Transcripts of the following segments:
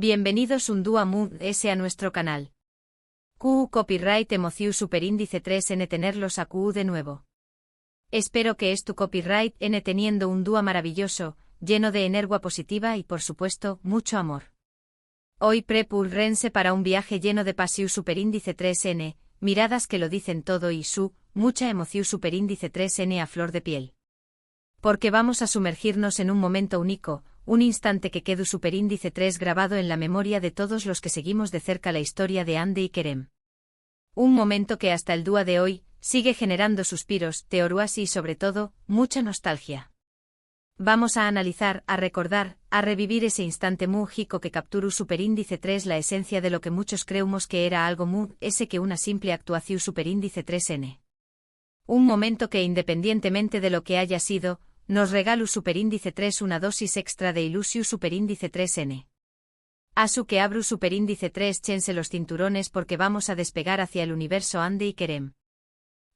Bienvenidos un día a nuestro canal. QU Copyright Emociu Superíndice 3N tenerlos a QU de nuevo. Espero que es tu copyright N teniendo un día maravilloso, lleno de energía positiva y por supuesto, mucho amor. Hoy prepúrense para un viaje lleno de pasiu superíndice 3N, miradas que lo dicen todo y mucha emoción superíndice 3N a flor de piel. Porque vamos a sumergirnos en un momento único, un instante que quedó superíndice 3 grabado en la memoria de todos los que seguimos de cerca la historia de Ande y Kerem. Un momento que hasta el día de hoy, sigue generando suspiros, teorías y sobre todo, mucha nostalgia. Vamos a analizar, a recordar, a revivir ese instante mágico que capturó superíndice 3 la esencia de lo que muchos creemos que era algo ese que una simple actuación superíndice 3N. Un momento que independientemente de lo que haya sido, nos regalo superíndice 3 una dosis extra de ilusión superíndice 3N. Asu que abru superíndice 3 chense los cinturones porque vamos a despegar hacia el universo Ande y Kerem.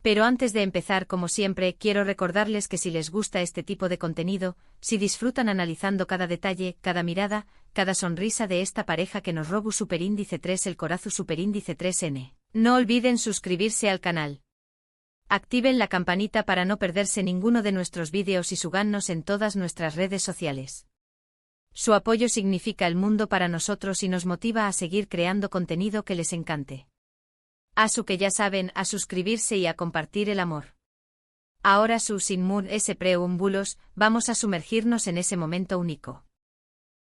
Pero antes de empezar como siempre quiero recordarles que si les gusta este tipo de contenido, si disfrutan analizando cada detalle, cada mirada, cada sonrisa de esta pareja que nos robó superíndice 3 el corazo superíndice 3N, no olviden suscribirse al canal. Activen la campanita para no perderse ninguno de nuestros vídeos y síganos en todas nuestras redes sociales. Su apoyo significa el mundo para nosotros y nos motiva a seguir creando contenido que les encante. Asu que ya saben, a suscribirse y a compartir el amor. Ahora sin ese preámbulos, vamos a sumergirnos en ese momento único.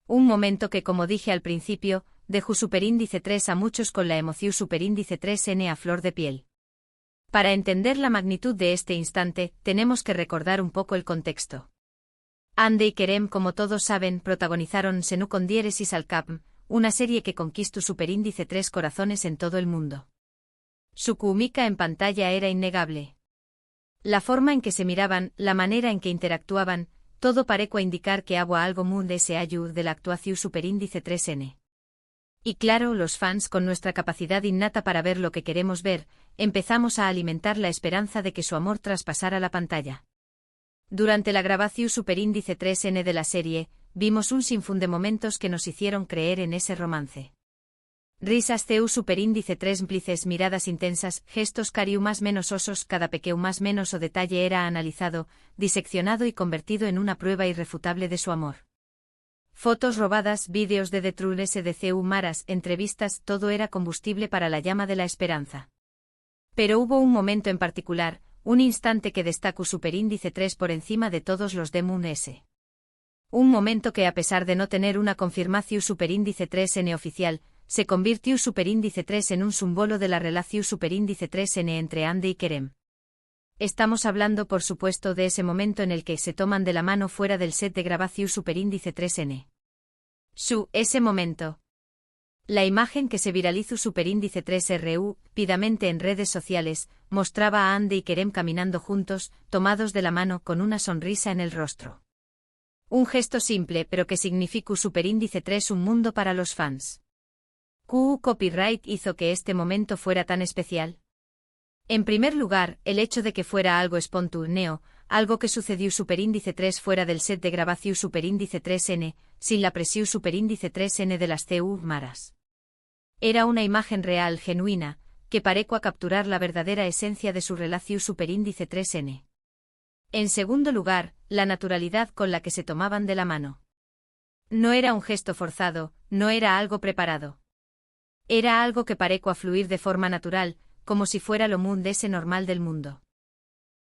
Un momento que como dije al principio, dejó superíndice 3 a muchos con la emoción superíndice 3N a flor de piel. Para entender la magnitud de este instante, tenemos que recordar un poco el contexto. Ande y Kerem, como todos saben, protagonizaron Senu con diéresis al cap, una serie que conquistó superíndice 3 corazones en todo el mundo. Su química en pantalla era innegable. La forma en que se miraban, la manera en que interactuaban, todo parecía indicar que había algo de ese ayud de la actuación superíndice 3N. Y claro, los fans con nuestra capacidad innata para ver lo que queremos ver, empezamos a alimentar la esperanza de que su amor traspasara la pantalla. Durante la grabación superíndice 3N de la serie, vimos un sinfín de momentos que nos hicieron creer en ese romance. Risas CU superíndice 3 cómplices, miradas intensas, gestos cariu más menos osos, cada pequeño más menos o detalle era analizado, diseccionado y convertido en una prueba irrefutable de su amor. Fotos robadas, vídeos de detrures de CU maras, entrevistas, todo era combustible para la llama de la esperanza. Pero hubo un momento en particular, un instante que destacó superíndice 3 por encima de todos los de S. Un momento que a pesar de no tener una confirmación superíndice 3N oficial, se convirtió superíndice 3 en un símbolo de la relación superíndice 3N entre Ande y Kerem. Estamos hablando por supuesto de ese momento en el que se toman de la mano fuera del set de grabación superíndice 3N. Ese momento. La imagen que se viralizó superíndice 3RU, pidamente en redes sociales, mostraba a Ande y Kerem caminando juntos, tomados de la mano con una sonrisa en el rostro. Un gesto simple pero que significó superíndice 3 un mundo para los fans. QU Copyright hizo que este momento fuera tan especial. En primer lugar, el hecho de que fuera algo espontáneo, algo que sucedió superíndice 3 fuera del set de grabación superíndice 3N, sin la presión superíndice 3N de las CU maras. Era una imagen real, genuina, que parecía capturar la verdadera esencia de su relación superíndice 3N. En segundo lugar, la naturalidad con la que se tomaban de la mano. No era un gesto forzado, no era algo preparado. Era algo que parecía fluir de forma natural, como si fuera lo ese normal del mundo.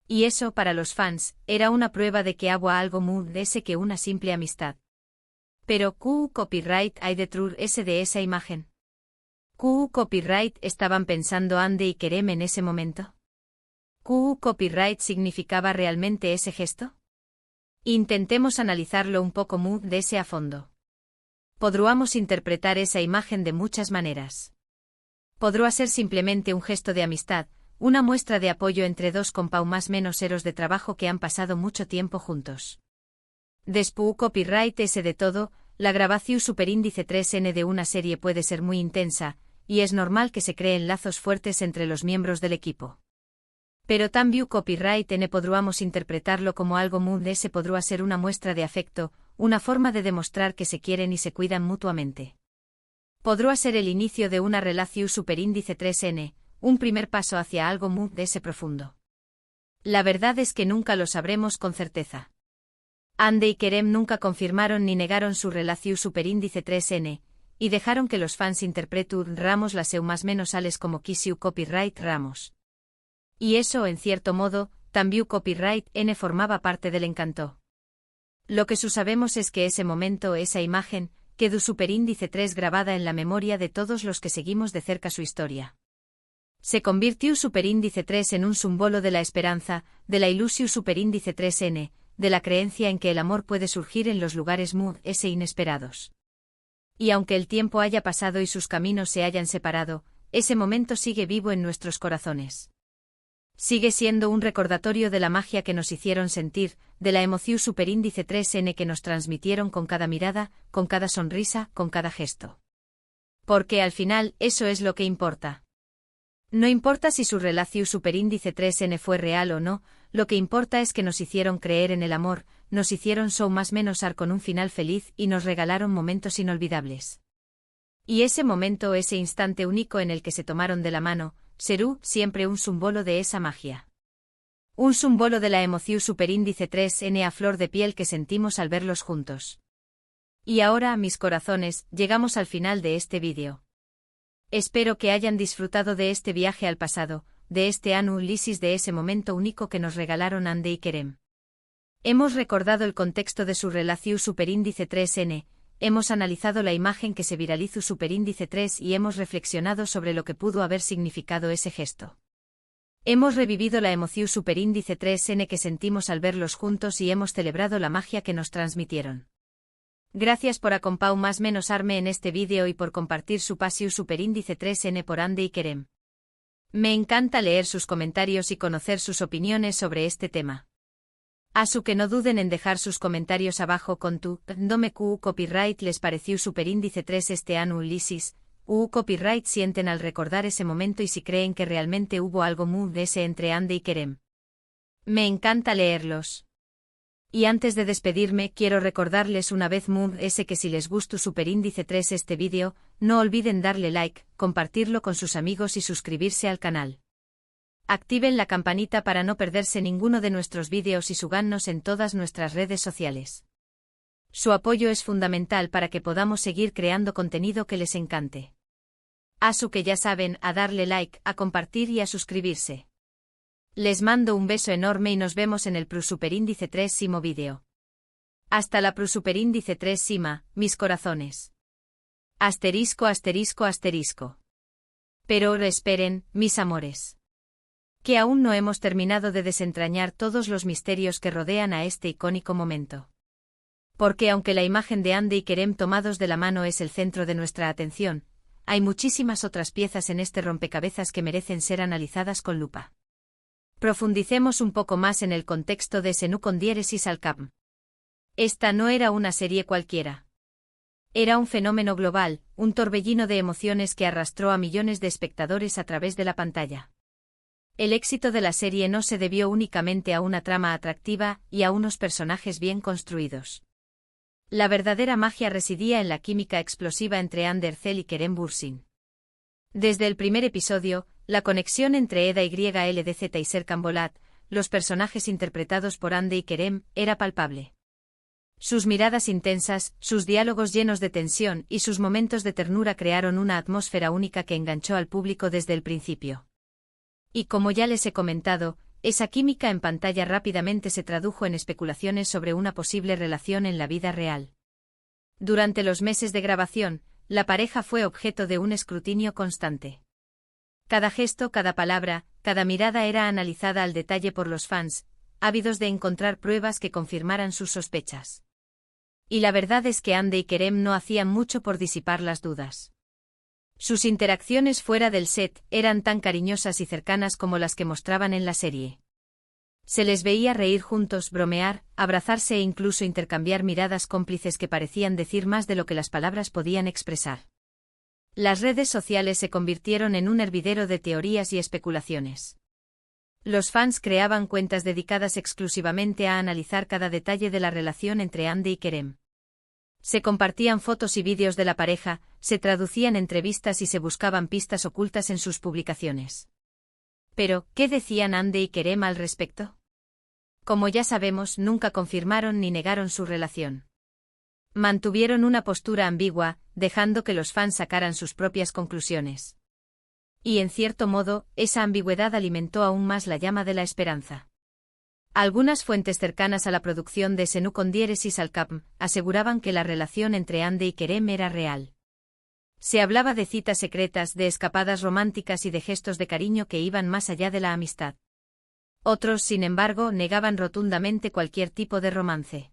Y eso, para los fans, era una prueba de que había algo ese que una simple amistad. Pero QU Copyright hay detrás de esa imagen. ¿QU Copyright estaban pensando Ande y Kerem en ese momento? ¿QU Copyright significaba realmente ese gesto? Intentemos analizarlo un poco de ese a fondo. Podríamos interpretar esa imagen de muchas maneras. Podría ser simplemente un gesto de amistad, una muestra de apoyo entre dos compau más menos eros de trabajo que han pasado mucho tiempo juntos. Después copyright ese de todo, la grabación superíndice 3N de una serie puede ser muy intensa, y es normal que se creen lazos fuertes entre los miembros del equipo. Pero también copyright N podríamos interpretarlo como algo ese podría ser una muestra de afecto, una forma de demostrar que se quieren y se cuidan mutuamente. Podría ser el inicio de una relación superíndice 3N, un primer paso hacia algo muy de ese profundo. La verdad es que nunca lo sabremos con certeza. Ande y Kerem nunca confirmaron ni negaron su relación superíndice 3N, y dejaron que los fans interpretu Ramos la seu más menos ales como quisiu copyright Ramos. Y eso, en cierto modo, también copyright N formaba parte del encanto. Lo que sabemos es que ese momento, esa imagen, quedó superíndice 3 grabada en la memoria de todos los que seguimos de cerca su historia. Se convirtió superíndice 3 en un símbolo de la esperanza, de la ilusión superíndice 3N, de la creencia en que el amor puede surgir en los lugares muy inesperados. Y aunque el tiempo haya pasado y sus caminos se hayan separado, ese momento sigue vivo en nuestros corazones. Sigue siendo un recordatorio de la magia que nos hicieron sentir, de la emoción superíndice 3N que nos transmitieron con cada mirada, con cada sonrisa, con cada gesto. Porque al final, eso es lo que importa. No importa si su relación superíndice 3N fue real o no, lo que importa es que nos hicieron creer en el amor, nos hicieron más menos con un final feliz y nos regalaron momentos inolvidables. Y ese momento, ese instante único en el que se tomaron de la mano, será siempre un símbolo de esa magia. Un símbolo de la emoción superíndice 3N a flor de piel que sentimos al verlos juntos. Y ahora, mis corazones, llegamos al final de este vídeo. Espero que hayan disfrutado de este viaje al pasado, de este análisis de ese momento único que nos regalaron Ande y Kerem. Hemos recordado el contexto de su relación superíndice 3N, hemos analizado la imagen que se viralizó superíndice 3 y hemos reflexionado sobre lo que pudo haber significado ese gesto. Hemos revivido la emoción superíndice 3N que sentimos al verlos juntos y hemos celebrado la magia que nos transmitieron. Gracias por acompañar más menos arme en este vídeo y por compartir su pasión superíndice 3N por Ande y Kerem. Me encanta leer sus comentarios y conocer sus opiniones sobre este tema. Así que no duden en dejar sus comentarios abajo con tu ¿dónde copyright les pareció superíndice 3 este análisis? Copyright sienten al recordar ese momento y si creen que realmente hubo algo muy de ese entre Ande y Kerem. Me encanta leerlos. Y antes de despedirme quiero recordarles una vez más que si les gustó superíndice 3 este vídeo, no olviden darle like, compartirlo con sus amigos y suscribirse al canal. Activen la campanita para no perderse ninguno de nuestros vídeos y síganos en todas nuestras redes sociales. Su apoyo es fundamental para que podamos seguir creando contenido que les encante. Así que ya saben, a darle like, a compartir y a suscribirse. Les mando un beso enorme y nos vemos en el superíndice 3 vídeo. Hasta la superíndice 3 mis corazones. Asterisco asterisco asterisco. Pero ahora esperen, mis amores. Que aún no hemos terminado de desentrañar todos los misterios que rodean a este icónico momento. Porque aunque la imagen de Ande y Kerem tomados de la mano es el centro de nuestra atención, hay muchísimas otras piezas en este rompecabezas que merecen ser analizadas con lupa. Profundicemos un poco más en el contexto de Senú con diéresis al cap. Esta no era una serie cualquiera. Era un fenómeno global, un torbellino de emociones que arrastró a millones de espectadores a través de la pantalla. El éxito de la serie no se debió únicamente a una trama atractiva y a unos personajes bien construidos. La verdadera magia residía en la química explosiva entre Ander Cell y Kerem Bürsin. Desde el primer episodio, la conexión entre Eda YLDZ y Serkan Bolat, los personajes interpretados por Ande y Kerem, era palpable. Sus miradas intensas, sus diálogos llenos de tensión y sus momentos de ternura crearon una atmósfera única que enganchó al público desde el principio. Y como ya les he comentado, esa química en pantalla rápidamente se tradujo en especulaciones sobre una posible relación en la vida real. Durante los meses de grabación, la pareja fue objeto de un escrutinio constante. Cada gesto, cada palabra, cada mirada era analizada al detalle por los fans, ávidos de encontrar pruebas que confirmaran sus sospechas. Y la verdad es que Ande y Kerem no hacían mucho por disipar las dudas. Sus interacciones fuera del set eran tan cariñosas y cercanas como las que mostraban en la serie. Se les veía reír juntos, bromear, abrazarse e incluso intercambiar miradas cómplices que parecían decir más de lo que las palabras podían expresar. Las redes sociales se convirtieron en un hervidero de teorías y especulaciones. Los fans creaban cuentas dedicadas exclusivamente a analizar cada detalle de la relación entre Ande y Kerem. Se compartían fotos y vídeos de la pareja, se traducían entrevistas y se buscaban pistas ocultas en sus publicaciones. Pero, ¿qué decían Hande y Kerem al respecto? Como ya sabemos, nunca confirmaron ni negaron su relación. Mantuvieron una postura ambigua, dejando que los fans sacaran sus propias conclusiones. Y en cierto modo, esa ambigüedad alimentó aún más la llama de la esperanza. Algunas fuentes cercanas a la producción de Senú con diéresis al Cap aseguraban que la relación entre Hande y Kerem era real. Se hablaba de citas secretas, de escapadas románticas y de gestos de cariño que iban más allá de la amistad. Otros, sin embargo, negaban rotundamente cualquier tipo de romance.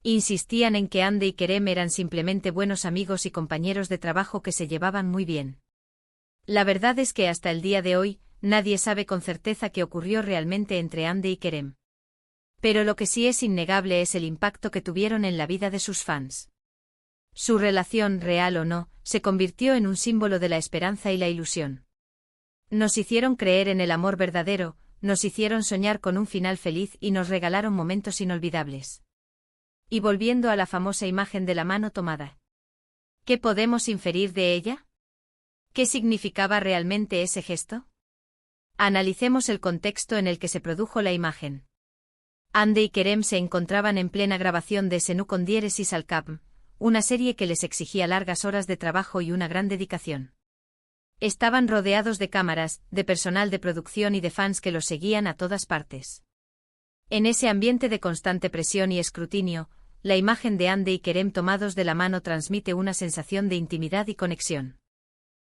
Insistían en que Hande y Kerem eran simplemente buenos amigos y compañeros de trabajo que se llevaban muy bien. La verdad es que hasta el día de hoy, nadie sabe con certeza qué ocurrió realmente entre Hande y Kerem. Pero lo que sí es innegable es el impacto que tuvieron en la vida de sus fans. Su relación, real o no, se convirtió en un símbolo de la esperanza y la ilusión. Nos hicieron creer en el amor verdadero, nos hicieron soñar con un final feliz y nos regalaron momentos inolvidables. Y volviendo a la famosa imagen de la mano tomada. ¿Qué podemos inferir de ella? ¿Qué significaba realmente ese gesto? Analicemos el contexto en el que se produjo la imagen. Hande y Kerem se encontraban en plena grabación de Senú con diéresis al Cap, una serie que les exigía largas horas de trabajo y una gran dedicación. Estaban rodeados de cámaras, de personal de producción y de fans que los seguían a todas partes. En ese ambiente de constante presión y escrutinio, la imagen de Hande y Kerem tomados de la mano transmite una sensación de intimidad y conexión.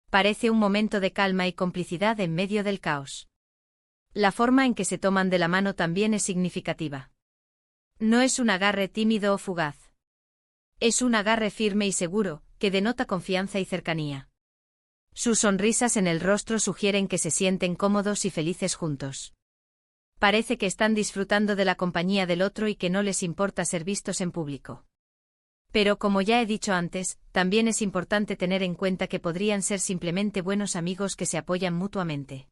Parece un momento de calma y complicidad en medio del caos. La forma en que se toman de la mano también es significativa. No es un agarre tímido o fugaz. Es un agarre firme y seguro, que denota confianza y cercanía. Sus sonrisas en el rostro sugieren que se sienten cómodos y felices juntos. Parece que están disfrutando de la compañía del otro y que no les importa ser vistos en público. Pero como ya he dicho antes, también es importante tener en cuenta que podrían ser simplemente buenos amigos que se apoyan mutuamente.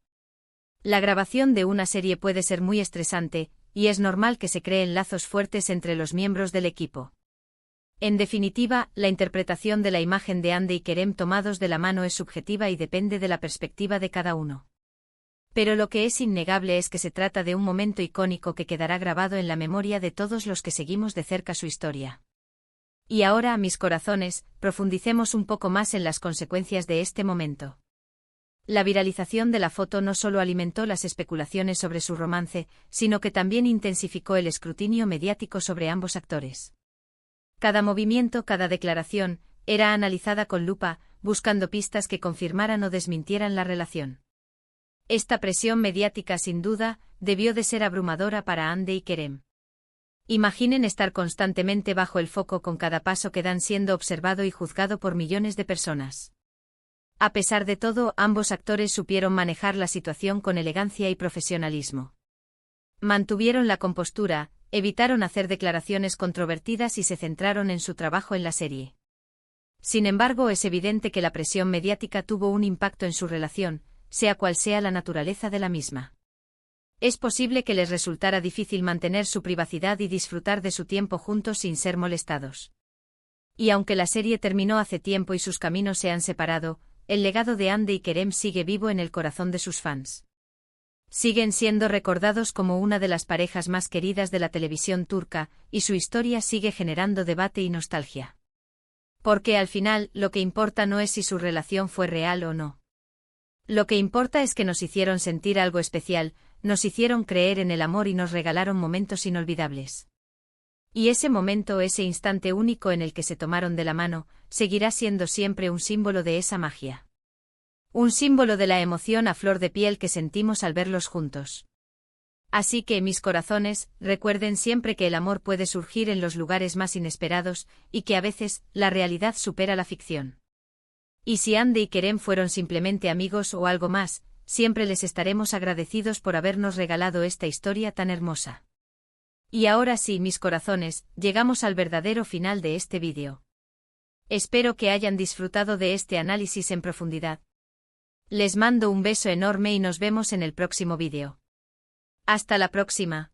La grabación de una serie puede ser muy estresante, y es normal que se creen lazos fuertes entre los miembros del equipo. En definitiva, la interpretación de la imagen de Hande y Kerem tomados de la mano es subjetiva y depende de la perspectiva de cada uno. Pero lo que es innegable es que se trata de un momento icónico que quedará grabado en la memoria de todos los que seguimos de cerca su historia. Y ahora, mis corazones, profundicemos un poco más en las consecuencias de este momento. La viralización de la foto no solo alimentó las especulaciones sobre su romance, sino que también intensificó el escrutinio mediático sobre ambos actores. Cada movimiento, cada declaración, era analizada con lupa, buscando pistas que confirmaran o desmintieran la relación. Esta presión mediática, sin duda, debió de ser abrumadora para Hande y Kerem. Imaginen estar constantemente bajo el foco con cada paso que dan siendo observado y juzgado por millones de personas. A pesar de todo, ambos actores supieron manejar la situación con elegancia y profesionalismo. Mantuvieron la compostura, evitaron hacer declaraciones controvertidas y se centraron en su trabajo en la serie. Sin embargo, es evidente que la presión mediática tuvo un impacto en su relación, sea cual sea la naturaleza de la misma. Es posible que les resultara difícil mantener su privacidad y disfrutar de su tiempo juntos sin ser molestados. Y aunque la serie terminó hace tiempo y sus caminos se han separado, el legado de Hande y Kerem sigue vivo en el corazón de sus fans. Siguen siendo recordados como una de las parejas más queridas de la televisión turca, y su historia sigue generando debate y nostalgia. Porque al final, lo que importa no es si su relación fue real o no. Lo que importa es que nos hicieron sentir algo especial, nos hicieron creer en el amor y nos regalaron momentos inolvidables. Y ese momento, ese instante único en el que se tomaron de la mano, seguirá siendo siempre un símbolo de esa magia. Un símbolo de la emoción a flor de piel que sentimos al verlos juntos. Así que, mis corazones, recuerden siempre que el amor puede surgir en los lugares más inesperados, y que a veces, la realidad supera la ficción. Y si Hande y Kerem fueron simplemente amigos o algo más, siempre les estaremos agradecidos por habernos regalado esta historia tan hermosa. Y ahora sí, mis corazones, llegamos al verdadero final de este vídeo. Espero que hayan disfrutado de este análisis en profundidad. Les mando un beso enorme y nos vemos en el próximo vídeo. Hasta la próxima.